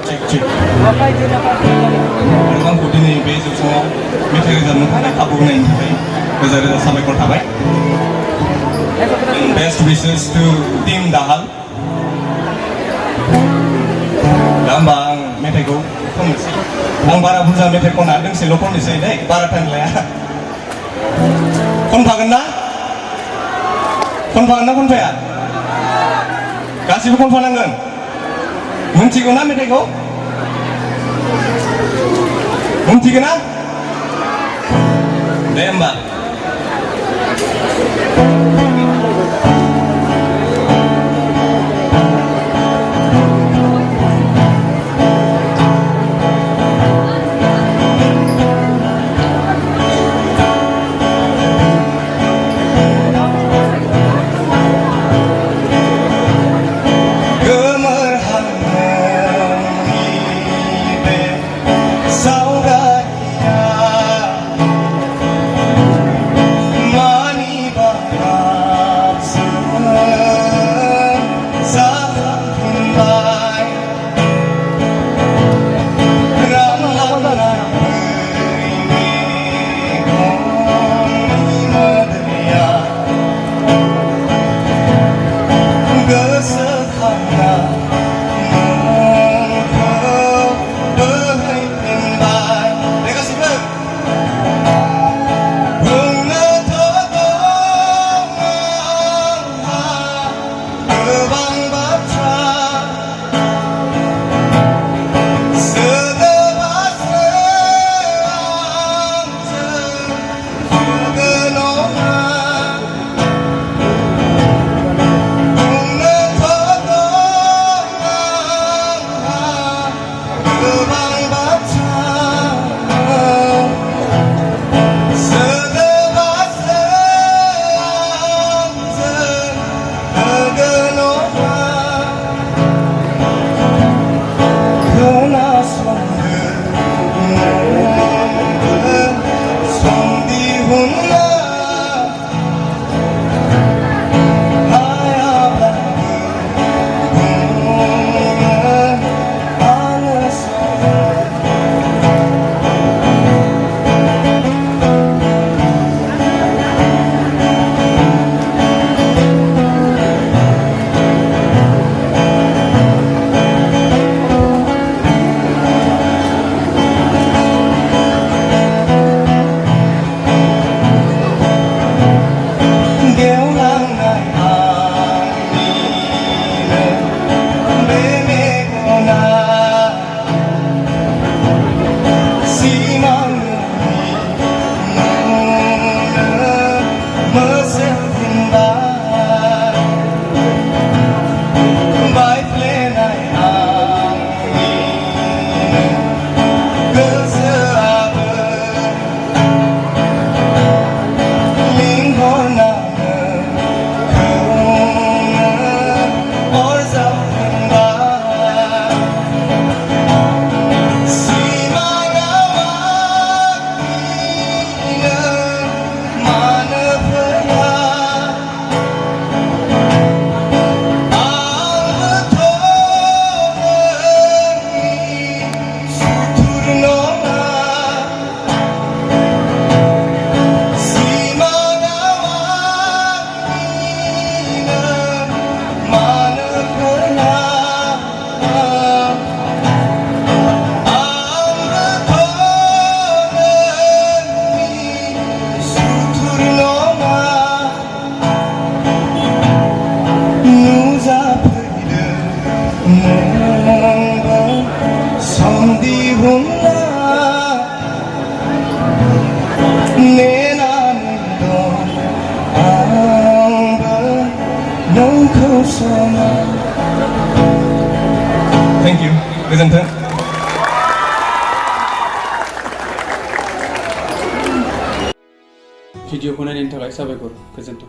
cek. Nोंथांखौ दिनै बे जौसाङाव मेथाइ रोजाबनो थाखाय खाबु होनायनि थाखाय रोजा साबायखर थाबाय। Best wishes to Team Dahal. दा होमबा आं मेथाइखौ खननोसै। आं बारा बुरजा मेथाइ खना दोंसेल' खननोसै दै बारा टाइम लाया। खनफागोन ना? खनफाया? गासिबो खनफानांगोन। मोनथिगौ ना मेथाइखौ? मोनथिगोन ना? दे होमबा। Thank you. गोजोन्थों. भिडिअखौ नायनायनि थाखाय साबायखर. गोजोन्थों.